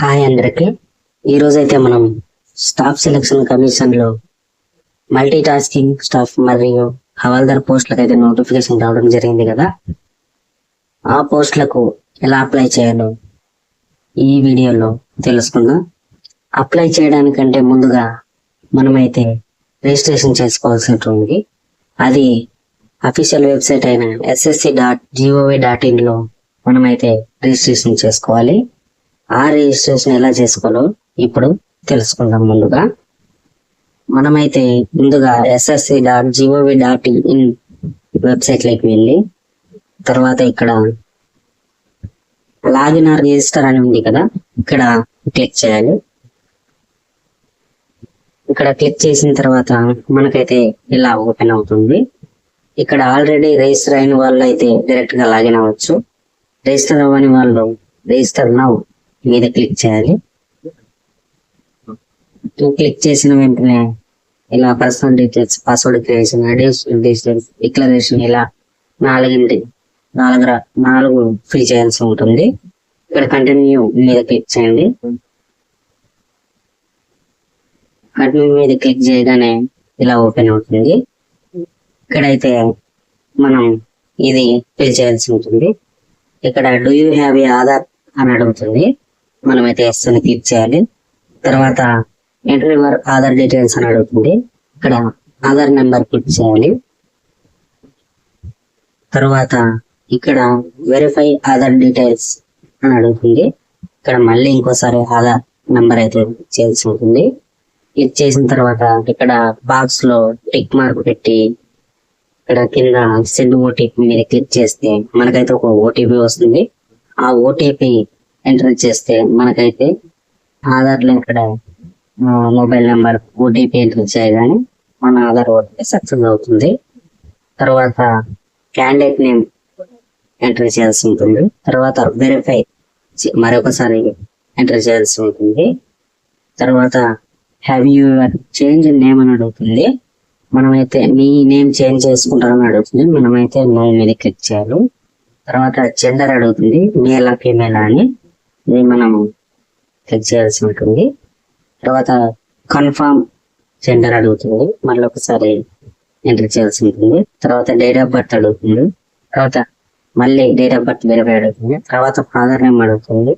Hi అందరికి. ఈరోజైతే మనం స్టాఫ్ సెలక్షన్ కమిషన్లో మల్టీ టాస్కింగ్ స్టాఫ్ మరియు హవాల్దార్ పోస్టులకు అయితే నోటిఫికేషన్ రావడం జరిగింది కదా. ఆ పోస్టులకు ఎలా అప్లై చేయాలో ఈ వీడియోలో తెలుసుకుందాం. అప్లై చేయడానికంటే ముందుగా మనమైతే రిజిస్ట్రేషన్ చేసుకోవాల్సి ఉంటుంది. అది అఫీషియల్ వెబ్సైట్ అయిన ssc.gov.in మనమైతే రిజిస్ట్రేషన్ చేసుకోవాలి. ఆ రిజిస్ట్రేషన్ ఎలా చేసుకోవాలో ఇప్పుడు తెలుసుకుందాం. మనమైతే ముందుగా ssc.gov.in వెబ్సైట్లోకి వెళ్ళి తర్వాత ఇక్కడ లాగిన్ ఆర్ రిజిస్టర్ అని ఉంది కదా, ఇక్కడ క్లిక్ చేయాలి. ఇక్కడ క్లిక్ చేసిన తర్వాత మనకైతే ఇలా ఓపెన్ అవుతుంది. ఇక్కడ ఆల్రెడీ రిజిస్టర్ అయిన వాళ్ళు అయితే డైరెక్ట్ గా లాగిన్ అవ్వచ్చు. రిజిస్టర్ అవ్వని వాళ్ళు రిజిస్టర్ నౌ మీద క్లిక్ చేయాలి. క్లిక్ చేసిన వెంటనే ఇలా personal details, password creation, additional details, declaration ఇలా నాలుగు ఫిల్ చేయాల్సి ఉంటుంది. ఇక్కడ కంటిన్యూ మీద క్లిక్ చేయండి. కంటిన్యూ మీద క్లిక్ చేయగానే ఇలా ఓపెన్ అవుతుంది. ఇక్కడైతే మనం ఇది ఫిల్ చేయాల్సి ఉంటుంది. ఇక్కడ do you have a Aadhaar అని అడుగుతుంది. మనమైతే ఎస్ అని క్లిక్ చేయాలి. తర్వాత ఎంటర్ యువర్ ఆధార్ డీటెయిల్స్ అని అడుగుతుంది. ఇక్కడ ఆధార్ నెంబర్ క్లిక్ చేయాలి. తర్వాత ఇక్కడ వెరిఫై ఆధార్ డీటెయిల్స్ అని అడుగుతుంది. ఇక్కడ మళ్ళీ ఇంకోసారి ఆధార్ నెంబర్ అయితే చేయాల్సి ఉంటుంది. క్లిక్ చేసిన తర్వాత ఇక్కడ బాక్స్ లో టిక్ మార్క్ పెట్టి ఇక్కడ కింద సెండ్ ఓటీపీ మీద క్లిక్ చేస్తే మనకైతే ఒక ఓటీపీ వస్తుంది. ఆ ఓటీపీ ఎంటర్ చేస్తే మనకైతే ఆధార్ లో ఇక్కడ మొబైల్ నెంబర్ ఓటీపీ ఎంటర్ చేయగానే మన ఆధార్ ఓటీపీ సక్సెస్ అవుతుంది. తర్వాత క్యాండిడేట్ నేమ్ ఎంటర్ చేయాల్సి ఉంటుంది. తర్వాత వెరిఫై మరొకసారి ఎంటర్ చేయాల్సి ఉంటుంది. తర్వాత హ్యావ్ యూ చేంజ్ నేమ్ అని అడుగుతుంది. మనమైతే మీ నేమ్ చేంజ్ చేసుకుంటారని అడుగుతుంది. మనమైతే నో మీద క్లిక్ చేయాలి. తర్వాత జెండర్ అడుగుతుంది, మేలా ఫీమేలా అని, ఇది మనం క్లిక్ చేయాల్సి ఉంటుంది. తర్వాత కన్ఫర్మ్ జెండర్ అడుగుతుంది, మళ్ళీ ఒకసారి ఎంటర్ చేయాల్సి ఉంటుంది. తర్వాత డేట్ ఆఫ్ బర్త్ అడుగుతుంది. తర్వాత మళ్ళీ డేట్ ఆఫ్ బర్త్ వెరిఫై అడుగుతుంది. తర్వాత ఫాదర్ నేమ్ అడుగుతుంది.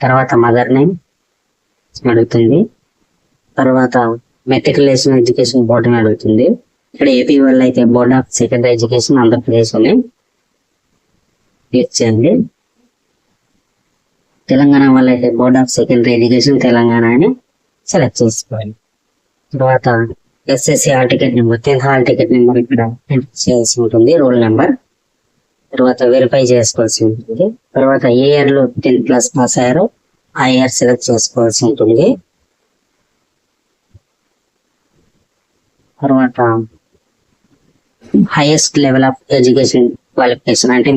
తర్వాత మదర్ నేమ్ అడుగుతుంది. తర్వాత మెట్రికులేషన్ ఎడ్యుకేషన్ బోర్డు అని అడుగుతుంది. ఇక్కడ ఏపీ వాళ్ళు అయితే board of secondary education Andhra Pradesh అని క్లిక్ చేయండి. తెలంగాణ వాళ్ళు అయితే board of secondary education Telangana అని సెలెక్ట్ చేసుకోవాలి. తర్వాత SSC hall ticket number, 10th hall ticket number ఇక్కడ ఎంటర్ చేయాల్సి ఉంటుంది, రోల్ నెంబర్. తర్వాత వెరిఫై చేసుకోవాల్సి ఉంటుంది. తర్వాత ఏ ఇయర్ లో 10th క్లాస్ పాస్ అయ్యారో ఆ ఇయర్ సెలెక్ట్ చేసుకోవాల్సి ఉంటుంది. తర్వాత highest level of education qualification అంటే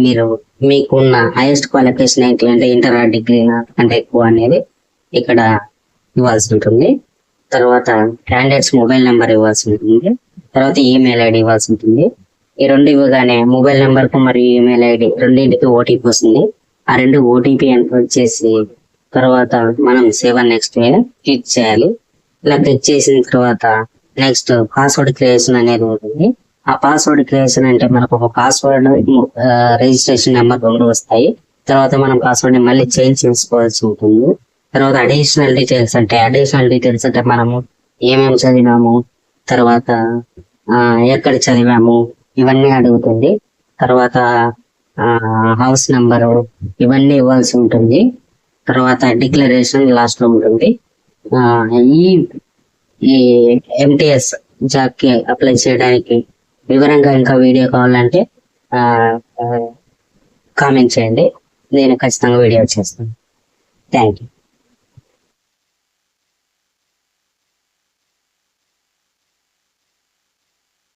మీకున్న హైయెస్ట్ క్వాలిఫికేషన్ ఏంటి అంటే ఇంటర్ ఆర్ డిగ్రీ అంటే ఎక్కువ అనేది ఇక్కడ ఇవ్వాల్సి ఉంటుంది. తర్వాత క్యాండిడేట్స్ మొబైల్ నెంబర్ ఇవ్వాల్సి ఉంటుంది. తర్వాత ఈమెయిల్ ఐడి ఇవ్వాల్సి ఉంటుంది. ఈ రెండు ఇవ్వగానే మొబైల్ నెంబర్ కు మరియు ఈమెయిల్ ఐడి రెండింటికి ఓటీపీ వస్తుంది. ఆ రెండు ఓటీపీ ఎంటర్ చేసి తర్వాత మనం సేవ్ అండ్ నెక్స్ట్ మీద క్లిక్ చేయాలి. ఇలా క్లిక్ చేసిన తర్వాత నెక్స్ట్ పాస్వర్డ్ క్రియేషన్ అనేది ఉంటుంది. ఆ పాస్వర్డ్ క్రియేషన్ అంటే మనకు ఒక పాస్వర్డ్, రిజిస్ట్రేషన్ నెంబర్ రెండు వస్తాయి. తర్వాత మనం పాస్వర్డ్ ని మళ్ళీ చేంజ్ చేసుకోవాల్సి ఉంటుంది. తర్వాత అడిషనల్ డీటెయిల్స్ అంటే మనము ఏమేమి చదివాము, తర్వాత ఎక్కడ చదివాము ఇవన్నీ అడుగుతుంది. తర్వాత హౌస్ నెంబరు ఇవన్నీ ఇవ్వాల్సి ఉంటుంది. తర్వాత డిక్లరేషన్ లాస్ట్ లో ఉంటుంది. ఈ ఎంటీఎస్ జాబ్ కి అప్లై చేయడానికి వివరంగా ఇంకా వీడియో కావాలంటే కామెంట్ చేయండి, నేను ఖచ్చితంగా వీడియో చేస్తాను. Thank you.